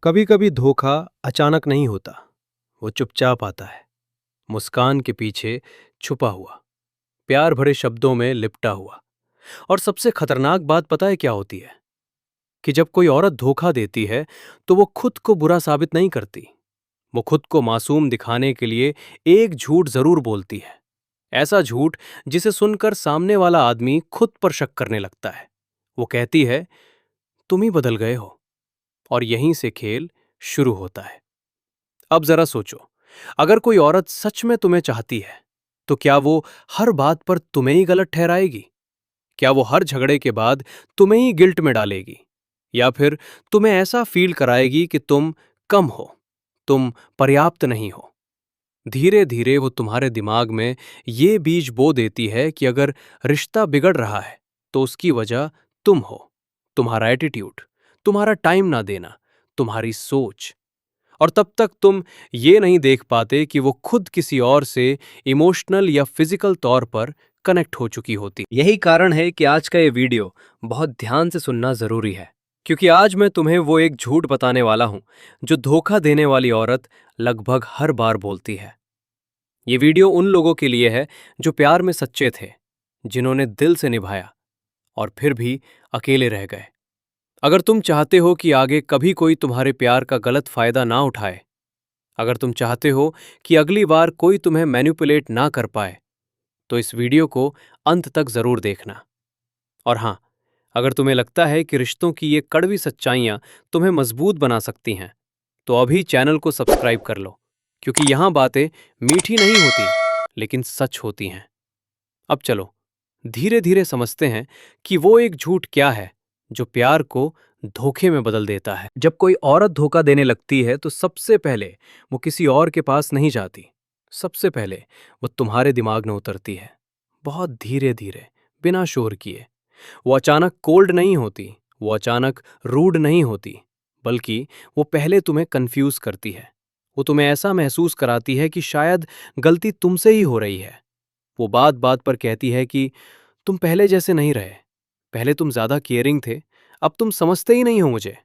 कभी कभी धोखा अचानक नहीं होता। वो चुपचाप आता है, मुस्कान के पीछे छुपा हुआ, प्यार भरे शब्दों में लिपटा हुआ। और सबसे खतरनाक बात पता है क्या होती है? कि जब कोई औरत धोखा देती है तो वो खुद को बुरा साबित नहीं करती। वो खुद को मासूम दिखाने के लिए एक झूठ जरूर बोलती है। ऐसा झूठ जिसे सुनकर सामने वाला आदमी खुद पर शक करने लगता है। वो कहती है, तुम ही बदल गए हो। और यहीं से खेल शुरू होता है। अब जरा सोचो, अगर कोई औरत सच में तुम्हें चाहती है तो क्या वो हर बात पर तुम्हें ही गलत ठहराएगी? क्या वो हर झगड़े के बाद तुम्हें ही गिल्ट में डालेगी? या फिर तुम्हें ऐसा फील कराएगी कि तुम कम हो, तुम पर्याप्त नहीं हो? धीरे धीरे वो तुम्हारे दिमाग में ये बीज बो देती है कि अगर रिश्ता बिगड़ रहा है तो उसकी वजह तुम हो, तुम्हारा एटीट्यूड, तुम्हारा टाइम ना देना, तुम्हारी सोच। और तब तक तुम ये नहीं देख पाते कि वो खुद किसी और से इमोशनल या फिजिकल तौर पर कनेक्ट हो चुकी होती। यही कारण है कि आज का ये वीडियो बहुत ध्यान से सुनना जरूरी है, क्योंकि आज मैं तुम्हें वो एक झूठ बताने वाला हूं जो धोखा देने वाली औरत लगभग हर बार बोलती है। ये वीडियो उन लोगों के लिए है जो प्यार में सच्चे थे, जिन्होंने दिल से निभाया और फिर भी अकेले रह गए। अगर तुम चाहते हो कि आगे कभी कोई तुम्हारे प्यार का गलत फायदा ना उठाए, अगर तुम चाहते हो कि अगली बार कोई तुम्हें मैनिपुलेट ना कर पाए, तो इस वीडियो को अंत तक जरूर देखना। और हां, अगर तुम्हें लगता है कि रिश्तों की ये कड़वी सच्चाइयां तुम्हें मजबूत बना सकती हैं, तो अभी चैनल को सब्सक्राइब कर लो, क्योंकि यहां बातें मीठी नहीं होती, लेकिन सच होती हैं। अब चलो धीरे धीरे समझते हैं कि वो एक झूठ क्या है जो प्यार को धोखे में बदल देता है। जब कोई औरत धोखा देने लगती है तो सबसे पहले वो किसी और के पास नहीं जाती। सबसे पहले वो तुम्हारे दिमाग में उतरती है, बहुत धीरे धीरे, बिना शोर किए। वो अचानक कोल्ड नहीं होती, वो अचानक रूड नहीं होती, बल्कि वो पहले तुम्हें कंफ्यूज करती है। वो तुम्हें ऐसा महसूस कराती है कि शायद गलती तुमसे ही हो रही है। वो बात बात पर कहती है कि तुम पहले जैसे नहीं रहे, पहले तुम ज्यादा केयरिंग थे, अब तुम समझते ही नहीं हो मुझे।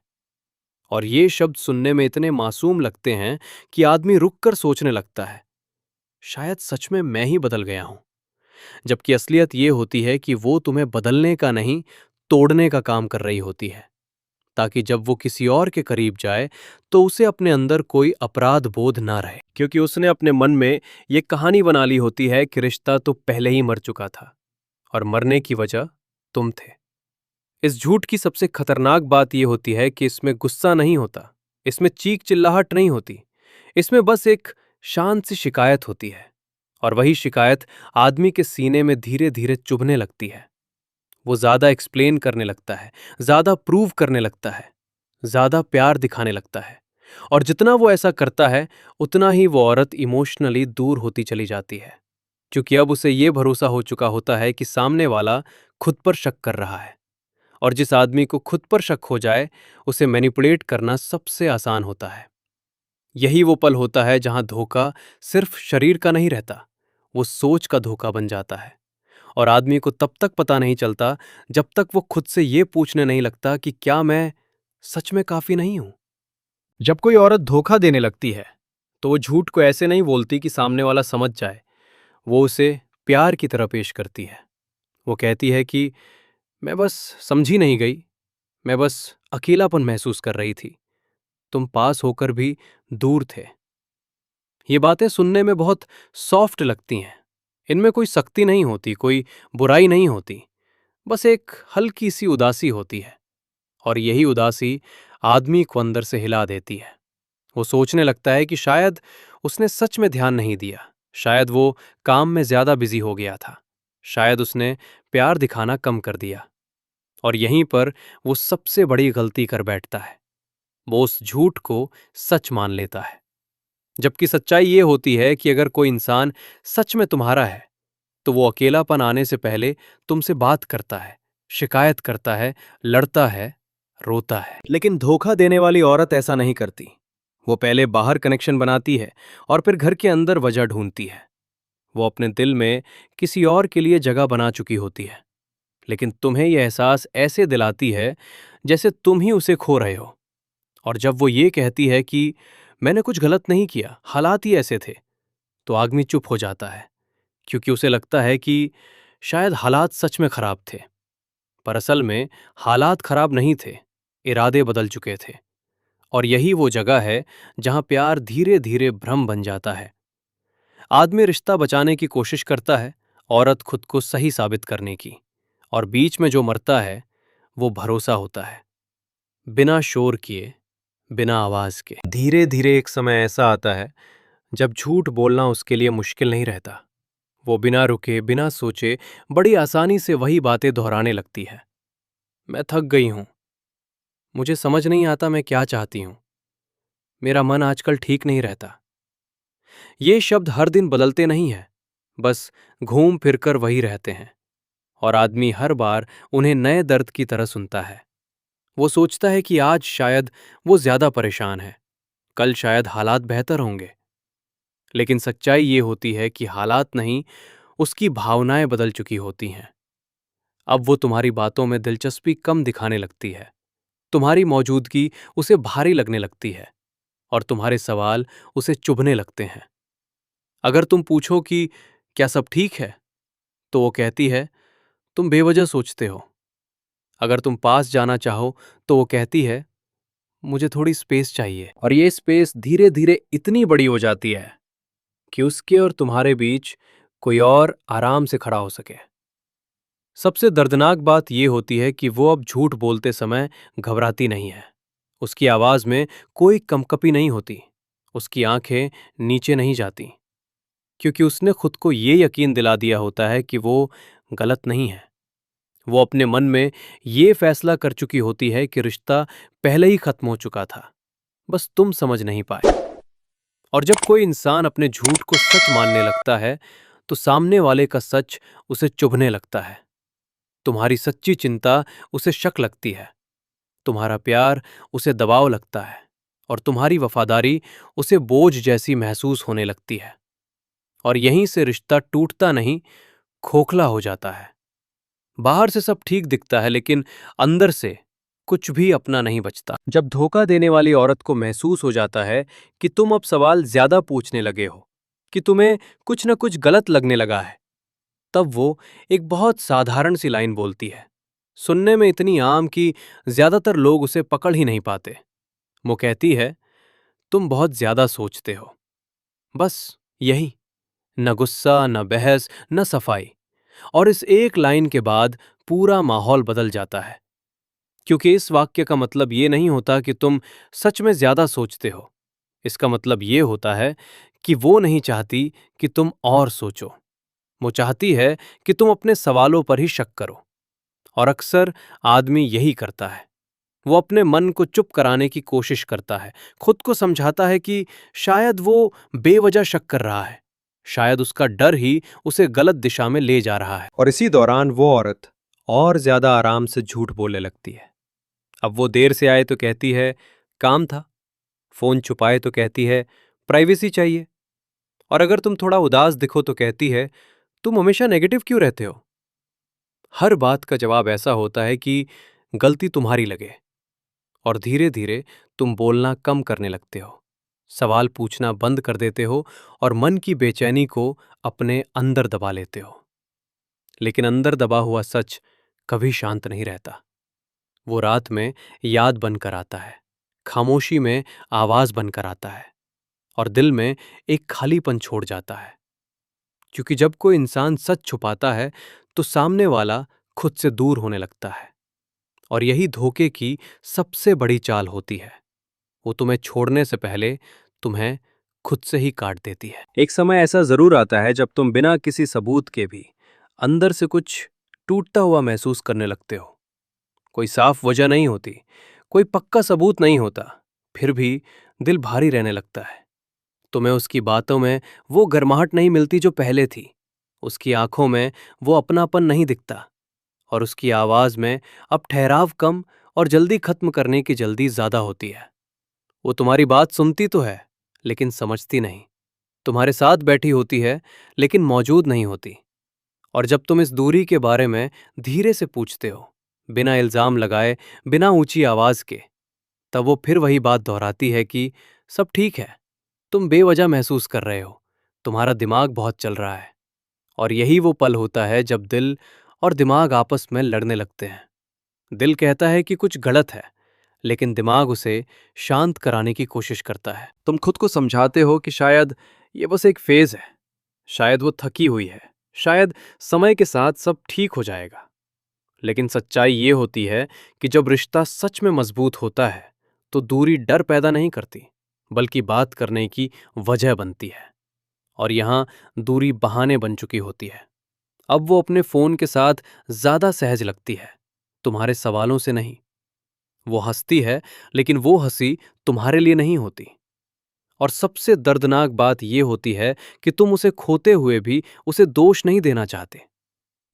और ये शब्द सुनने में इतने मासूम लगते हैं कि आदमी रुक कर सोचने लगता है, शायद सच में मैं ही बदल गया हूं। जबकि असलियत ये होती है कि वो तुम्हें बदलने का नहीं, तोड़ने का काम कर रही होती है, ताकि जब वो किसी और के करीब जाए तो उसे अपने अंदर कोई अपराध बोध ना रहे, क्योंकि उसने अपने मन में ये कहानी बना ली होती है कि रिश्ता तो पहले ही मर चुका था और मरने की वजह तुम थे। इस झूठ की सबसे खतरनाक बात यह होती है कि इसमें गुस्सा नहीं होता, इसमें चीख चिल्लाहट नहीं होती, इसमें बस एक शांत सी शिकायत होती है। और वही शिकायत आदमी के सीने में धीरे धीरे चुभने लगती है। वो ज्यादा एक्सप्लेन करने लगता है, ज्यादा प्रूव करने लगता है, ज्यादा प्यार दिखाने लगता है। और जितना वो ऐसा करता है, उतना ही वो औरत इमोशनली दूर होती चली जाती है, क्योंकि अब उसे ये भरोसा हो चुका होता है कि सामने वाला खुद पर शक कर रहा है। और जिस आदमी को खुद पर शक हो जाए, उसे मैनिपुलेट करना सबसे आसान होता है। यही वो पल होता है जहां धोखा सिर्फ शरीर का नहीं रहता, वो सोच का धोखा बन जाता है। और आदमी को तब तक पता नहीं चलता जब तक वो खुद से ये पूछने नहीं लगता कि क्या मैं सच में काफी नहीं हूं। जब कोई औरत धोखा देने लगती है तो वो झूठ को ऐसे नहीं बोलती कि सामने वाला समझ जाए। वो उसे प्यार की तरह पेश करती है। वो कहती है कि मैं बस समझी नहीं गई, मैं बस अकेलापन महसूस कर रही थी, तुम पास होकर भी दूर थे। ये बातें सुनने में बहुत सॉफ्ट लगती हैं, इनमें कोई सख्ती नहीं होती, कोई बुराई नहीं होती, बस एक हल्की सी उदासी होती है। और यही उदासी आदमी को अंदर से हिला देती है। वो सोचने लगता है कि शायद उसने सच में ध्यान नहीं दिया, शायद वो काम में ज्यादा बिजी हो गया था, शायद उसने प्यार दिखाना कम कर दिया। और यहीं पर वो सबसे बड़ी गलती कर बैठता है, वो उस झूठ को सच मान लेता है। जबकि सच्चाई ये होती है कि अगर कोई इंसान सच में तुम्हारा है तो वो अकेलापन आने से पहले तुमसे बात करता है, शिकायत करता है, लड़ता है, रोता है। लेकिन धोखा देने वाली औरत ऐसा नहीं करती। वो पहले बाहर कनेक्शन बनाती है और फिर घर के अंदर वजह ढूंढती है। वो अपने दिल में किसी और के लिए जगह बना चुकी होती है, लेकिन तुम्हें यह एहसास ऐसे दिलाती है जैसे तुम ही उसे खो रहे हो। और जब वो ये कहती है कि मैंने कुछ गलत नहीं किया, हालात ही ऐसे थे, तो आदमी चुप हो जाता है, क्योंकि उसे लगता है कि शायद हालात सच में खराब थे। पर असल में हालात खराब नहीं थे, इरादे बदल चुके थे। और यही वो जगह है जहां प्यार धीरे धीरे भ्रम बन जाता है। आदमी रिश्ता बचाने की कोशिश करता है, औरत खुद को सही साबित करने की, और बीच में जो मरता है वो भरोसा होता है, बिना शोर किए, बिना आवाज के। धीरे धीरे एक समय ऐसा आता है जब झूठ बोलना उसके लिए मुश्किल नहीं रहता। वो बिना रुके, बिना सोचे, बड़ी आसानी से वही बातें दोहराने लगती है। मैं थक गई हूं, मुझे समझ नहीं आता मैं क्या चाहती हूं, मेरा मन आजकल ठीक नहीं रहता। ये शब्द हर दिन बदलते नहीं हैं, बस घूम फिरकर वही रहते हैं, और आदमी हर बार उन्हें नए दर्द की तरह सुनता है। वो सोचता है कि आज शायद वो ज्यादा परेशान है, कल शायद हालात बेहतर होंगे। लेकिन सच्चाई ये होती है कि हालात नहीं, उसकी भावनाएं बदल चुकी होती हैं। अब वो तुम्हारी बातों में दिलचस्पी कम दिखाने लगती है, तुम्हारी मौजूदगी उसे भारी लगने लगती है, और तुम्हारे सवाल उसे चुभने लगते हैं। अगर तुम पूछो कि क्या सब ठीक है, तो वो कहती है तुम बेवजह सोचते हो। अगर तुम पास जाना चाहो, तो वो कहती है मुझे थोड़ी स्पेस चाहिए। और ये स्पेस धीरे धीरे इतनी बड़ी हो जाती है कि उसके और तुम्हारे बीच कोई और आराम से खड़ा हो सके। सबसे दर्दनाक बात यह होती है कि वो अब झूठ बोलते समय घबराती नहीं है। उसकी आवाज में कोई कंपकपी नहीं होती, उसकी आंखें नीचे नहीं जाती, क्योंकि उसने खुद को ये यकीन दिला दिया होता है कि वो गलत नहीं है। वो अपने मन में ये फैसला कर चुकी होती है कि रिश्ता पहले ही खत्म हो चुका था, बस तुम समझ नहीं पाए। और जब कोई इंसान अपने झूठ को सच मानने लगता है, तो सामने वाले का सच उसे चुभने लगता है। तुम्हारी सच्ची चिंता उसे शक लगती है, तुम्हारा प्यार उसे दबाव लगता है, और तुम्हारी वफादारी उसे बोझ जैसी महसूस होने लगती है। और यहीं से रिश्ता टूटता नहीं, खोखला हो जाता है। बाहर से सब ठीक दिखता है, लेकिन अंदर से कुछ भी अपना नहीं बचता। जब धोखा देने वाली औरत को महसूस हो जाता है कि तुम अब सवाल ज्यादा पूछने लगे हो, कि तुम्हें कुछ न कुछ गलत लगने लगा है, तब वो एक बहुत साधारण सी लाइन बोलती है, सुनने में इतनी आम कि ज्यादातर लोग उसे पकड़ ही नहीं पाते। वो कहती है तुम बहुत ज्यादा सोचते हो। बस यही, न गुस्सा, न बहस, न सफाई। और इस एक लाइन के बाद पूरा माहौल बदल जाता है, क्योंकि इस वाक्य का मतलब ये नहीं होता कि तुम सच में ज्यादा सोचते हो। इसका मतलब ये होता है कि वो नहीं चाहती कि तुम और सोचो, वो चाहती है कि तुम अपने सवालों पर ही शक करो। और अक्सर आदमी यही करता है, वो अपने मन को चुप कराने की कोशिश करता है, खुद को समझाता है कि शायद वो बेवजह शक कर रहा है, शायद उसका डर ही उसे गलत दिशा में ले जा रहा है। और इसी दौरान वो औरत और ज्यादा आराम से झूठ बोलने लगती है। अब वो देर से आए तो कहती है काम था, फोन छुपाए तो कहती है प्राइवेसी चाहिए, और अगर तुम थोड़ा उदास दिखो तो कहती है तुम हमेशा नेगेटिव क्यों रहते हो। हर बात का जवाब ऐसा होता है कि गलती तुम्हारी लगे, और धीरे धीरे तुम बोलना कम करने लगते हो, सवाल पूछना बंद कर देते हो, और मन की बेचैनी को अपने अंदर दबा लेते हो। लेकिन अंदर दबा हुआ सच कभी शांत नहीं रहता। वो रात में याद बनकर आता है, खामोशी में आवाज बनकर आता है, और दिल में एक खालीपन छोड़ जाता है। क्योंकि जब कोई इंसान सच छुपाता है, तो सामने वाला खुद से दूर होने लगता है, और यही धोखे की सबसे बड़ी चाल होती है। वो तुम्हें छोड़ने से पहले तुम्हें खुद से ही काट देती है। एक समय ऐसा जरूर आता है जब तुम बिना किसी सबूत के भी अंदर से कुछ टूटता हुआ महसूस करने लगते हो। कोई साफ वजह नहीं होती, कोई पक्का सबूत नहीं होता, फिर भी दिल भारी रहने लगता है। तुम्हें उसकी बातों में वो गर्माहट नहीं मिलती जो पहले थी, उसकी आंखों में वो अपनापन नहीं दिखता, और उसकी आवाज में अब ठहराव कम और जल्दी खत्म करने की जल्दी ज्यादा होती है। वो तुम्हारी बात सुनती तो है, लेकिन समझती नहीं, तुम्हारे साथ बैठी होती है, लेकिन मौजूद नहीं होती। और जब तुम इस दूरी के बारे में धीरे से पूछते हो, बिना इल्जाम लगाए, बिना ऊंची आवाज के, तब वो फिर वही बात दोहराती है कि सब ठीक है, तुम बेवजह महसूस कर रहे हो, तुम्हारा दिमाग बहुत चल रहा है। और यही वो पल होता है जब दिल और दिमाग आपस में लड़ने लगते हैं। दिल कहता है कि कुछ गलत है, लेकिन दिमाग उसे शांत कराने की कोशिश करता है। तुम खुद को समझाते हो कि शायद ये बस एक फेज है, शायद वो थकी हुई है, शायद समय के साथ सब ठीक हो जाएगा। लेकिन सच्चाई ये होती है कि जब रिश्ता सच में मजबूत होता है तो दूरी डर पैदा नहीं करती, बल्कि बात करने की वजह बनती है। और यहाँ दूरी बहाने बन चुकी होती है। अब वो अपने फोन के साथ ज्यादा सहज लगती है, तुम्हारे सवालों से नहीं। वो हंसती है, लेकिन वो हंसी तुम्हारे लिए नहीं होती। और सबसे दर्दनाक बात यह होती है कि तुम उसे खोते हुए भी उसे दोष नहीं देना चाहते,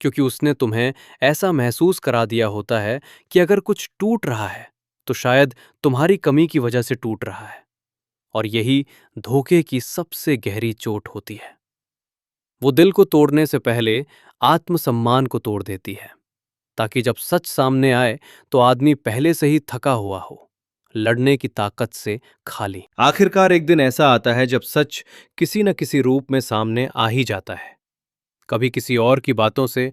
क्योंकि उसने तुम्हें ऐसा महसूस करा दिया होता है कि अगर कुछ टूट रहा है तो शायद तुम्हारी कमी की वजह से टूट रहा है। और यही धोखे की सबसे गहरी चोट होती है। वो दिल को तोड़ने से पहले आत्मसम्मान को तोड़ देती है, ताकि जब सच सामने आए तो आदमी पहले से ही थका हुआ हो, लड़ने की ताकत से खाली। आखिरकार एक दिन ऐसा आता है जब सच किसी न किसी रूप में सामने आ ही जाता है, कभी किसी और की बातों से,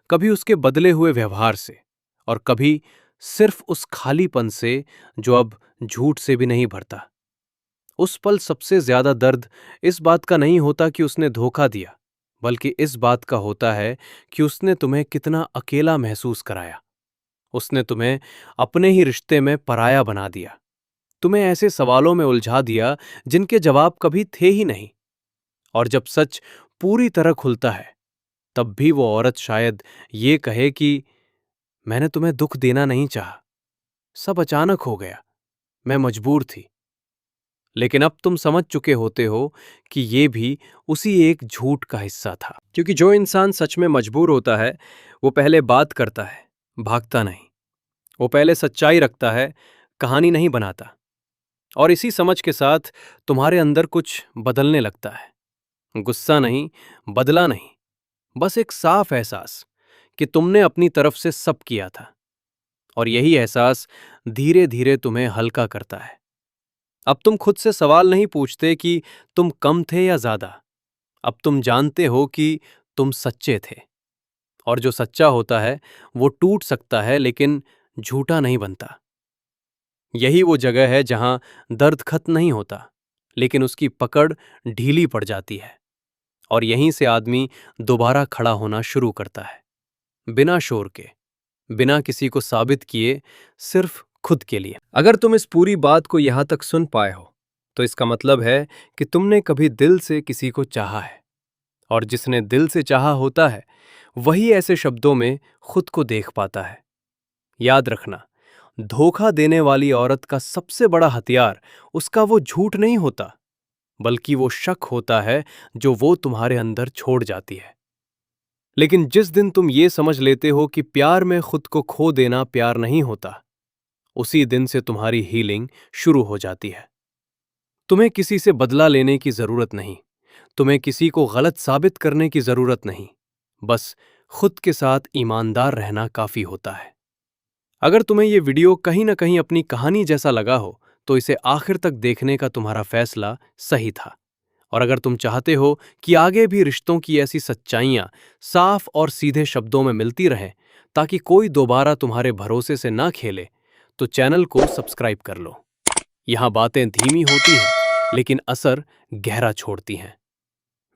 कभी उसके बदले हुए व्यवहार से, और कभी सिर्फ उस खालीपन से जो अब झूठ से भी नहीं भरता। उस पल सबसे ज्यादा दर्द इस बात का नहीं होता कि उसने धोखा दिया, बल्कि इस बात का होता है कि उसने तुम्हें कितना अकेला महसूस कराया। उसने तुम्हें अपने ही रिश्ते में पराया बना दिया, तुम्हें ऐसे सवालों में उलझा दिया जिनके जवाब कभी थे ही नहीं। और जब सच पूरी तरह खुलता है, तब भी वो औरत शायद ये कहे कि मैंने तुम्हें दुख देना नहीं चाहा, सब अचानक हो गया, मैं मजबूर थी। लेकिन अब तुम समझ चुके होते हो कि ये भी उसी एक झूठ का हिस्सा था, क्योंकि जो इंसान सच में मजबूर होता है वो पहले बात करता है, भागता नहीं। वो पहले सच्चाई रखता है, कहानी नहीं बनाता। और इसी समझ के साथ तुम्हारे अंदर कुछ बदलने लगता है। गुस्सा नहीं, बदला नहीं, बस एक साफ एहसास कि तुमने अपनी तरफ से सब किया था। और यही एहसास धीरे धीरे तुम्हें हल्का करता है। अब तुम खुद से सवाल नहीं पूछते कि तुम कम थे या ज्यादा। अब तुम जानते हो कि तुम सच्चे थे। और जो सच्चा होता है वो टूट सकता है, लेकिन झूठा नहीं बनता। यही वो जगह है जहां दर्द खत्म नहीं होता, लेकिन उसकी पकड़ ढीली पड़ जाती है। और यहीं से आदमी दोबारा खड़ा होना शुरू करता है, बिना शोर के, बिना किसी को साबित किए, सिर्फ खुद के लिए। अगर तुम इस पूरी बात को यहां तक सुन पाए हो तो इसका मतलब है कि तुमने कभी दिल से किसी को चाहा है। और जिसने दिल से चाहा होता है वही ऐसे शब्दों में खुद को देख पाता है। याद रखना, धोखा देने वाली औरत का सबसे बड़ा हथियार उसका वो झूठ नहीं होता, बल्कि वो शक होता है जो वो तुम्हारे अंदर छोड़ जाती है। लेकिन जिस दिन तुम ये समझ लेते हो कि प्यार में खुद को खो देना प्यार नहीं होता, उसी दिन से तुम्हारी हीलिंग शुरू हो जाती है। तुम्हें किसी से बदला लेने की जरूरत नहीं, तुम्हें किसी को गलत साबित करने की जरूरत नहीं, बस खुद के साथ ईमानदार रहना काफी होता है। अगर तुम्हें यह वीडियो कहीं ना कहीं अपनी कहानी जैसा लगा हो तो इसे आखिर तक देखने का तुम्हारा फैसला सही था। और अगर तुम चाहते हो कि आगे भी रिश्तों की ऐसी सच्चाइयां साफ और सीधे शब्दों में मिलती रहें, ताकि कोई दोबारा तुम्हारे भरोसे से ना खेले, तो चैनल को सब्सक्राइब कर लो। यहां बातें धीमी होती हैं, लेकिन असर गहरा छोड़ती हैं।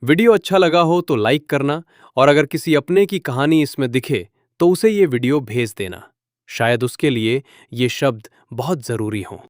वीडियो अच्छा लगा हो तो लाइक करना, और अगर किसी अपने की कहानी इसमें दिखे तो उसे ये वीडियो भेज देना। शायद उसके लिए ये शब्द बहुत जरूरी हों।